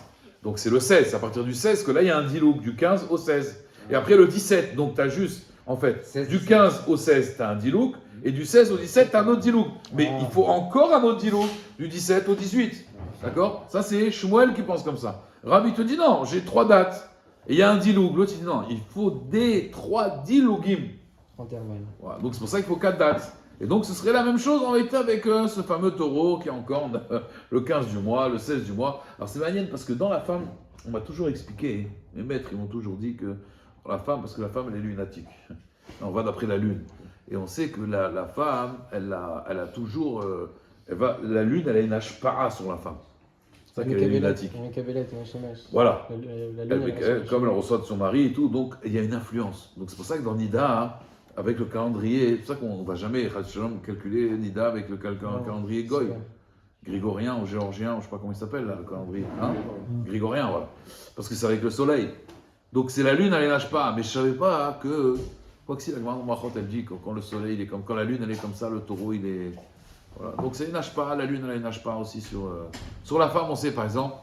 Donc c'est le 16, c'est à partir du 16 que là il y a un dilouk, du 15 au 16. Et après le 17, donc tu as juste, en fait, 16, du 15 au 16, tu as un dilouk, et du 16 au 17, tu as un autre dilouk. Mais il faut encore un autre dilouk, du 17 au 18. D'accord? Ça c'est Shmuel qui pense comme ça. Rabbi te dit non, j'ai 3 dates. Et il y a un diloug, l'autre il dit non, il faut des 3 dilougim. Voilà, donc c'est pour ça qu'il faut 4 dates. Et donc ce serait la même chose en réalité avec ce fameux taureau qui est encore le 15 du mois, le 16 du mois. Alors c'est magnifique parce que dans la femme, on m'a toujours expliqué, mes maîtres ils m'ont toujours dit que dans la femme, parce que la femme elle est lunatique. On va d'après la lune. Et on sait que la femme, elle a toujours, la lune elle a une ashpa'a sur la femme. C'est ça qu'elle est lunatique. Voilà. Comme elle reçoit de son mari et tout, donc il y a une influence. Donc c'est pour ça que dans Nida, hein, avec le calendrier, c'est pour ça qu'on ne va jamais calculer Nida avec le calendrier Goy. Grégorien ou géorgien, je ne sais pas comment il s'appelle là, le calendrier. Hein, grégorien, voilà. Parce que c'est avec le soleil. Donc c'est la lune, elle ne lâche pas. Mais je ne savais pas que. Quoi que si, la grande Machot, elle dit que quand le soleil, il est comme. Quand la lune, elle est comme ça, le taureau, il est. Voilà. Donc c'est une ashpa, la lune elle a une ashpa aussi sur la femme. On sait par exemple,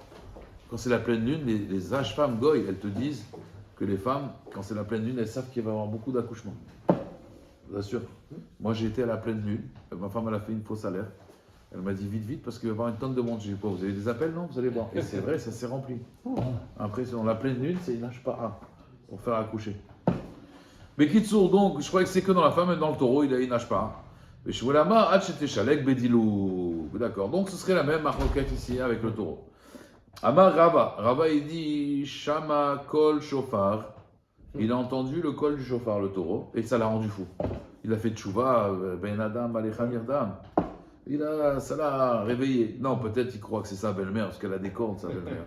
quand c'est la pleine lune, les âges-femmes goy, elles te disent que les femmes, quand c'est la pleine lune, elles savent qu'il va y avoir beaucoup d'accouchements. Bien sûr. Moi, j'ai été à la pleine lune. Ma femme, elle a fait une fausse alerte. Elle m'a dit vite, vite, parce qu'il va y avoir une tonne de monde. Je dis pas, vous avez des appels, non? Vous allez voir. Et c'est vrai, ça s'est rempli. Impressionnant. La pleine lune, c'est il lâche pas un pour faire accoucher. Mais Kitsour, donc, je croyais que c'est que dans la femme et dans le taureau, il nage pas. Mais je voulais la acheter Chalek Bedilou. D'accord. Donc, ce serait la même marloquette ici avec le taureau. Amar Rava. Rava, il dit Shama Kol Shofar. Il a entendu le col du chauffard, le taureau, et ça l'a rendu fou. Il a fait tchouva, Ben Adam, Alechan Yirdam. Ça l'a réveillé. Non, peut-être il croit que c'est sa belle-mère, parce qu'elle a des cornes, sa belle-mère.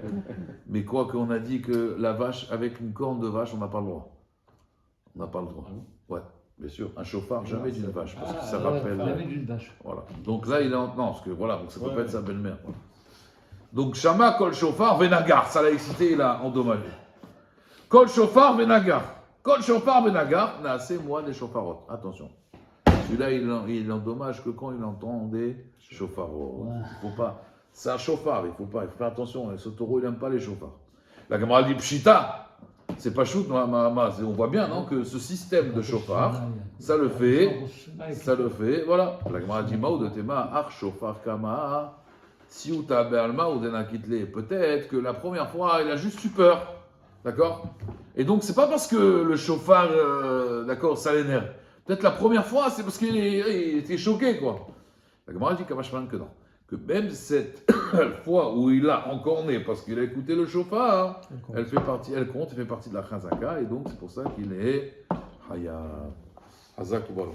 Mais quoi qu'on a dit que la vache, avec une corne de vache, on n'a pas le droit. On n'a pas le droit. Ouais, bien sûr. Un chauffard, jamais d'une vache, parce que ça rappelle. Jamais d'une vache. Voilà. Donc là, il est en. Non, parce que voilà, donc ça peut pas être sa belle-mère. Voilà. Donc, Shama, Kol Shofar, Venagar, ça l'a excité, il a endommagé. Kol Shofar, Venagar. Kol Shofar, Venagar, Naase, moi, des chauffarotes. Attention. Celui-là, il endommage que quand il entend des chauffarotes. Il faut pas. C'est un chauffard, il faut faire attention. Ce taureau, il n'aime pas les chauffards. La Gemara dit Pshita. C'est pas shoot, on voit bien, non, que ce système de chauffard, ça le fait, voilà. La Gemara dit Mao de Tema, Ar Shofar Kama, Siuta Be'alma ou Denakitle. Peut-être que la première fois, il a juste eu peur, d'accord? Et donc, c'est pas parce que le chauffard, d'accord, ça l'énerve. Peut-être la première fois, c'est parce qu'il était choqué, quoi. La Gemara dit Kamashman que non. Que même cette fois où il a encore né, parce qu'il a écouté le chauffard, elle fait partie de la Chazaka, et donc c'est pour ça qu'il est Haya. Hazak ou Balo.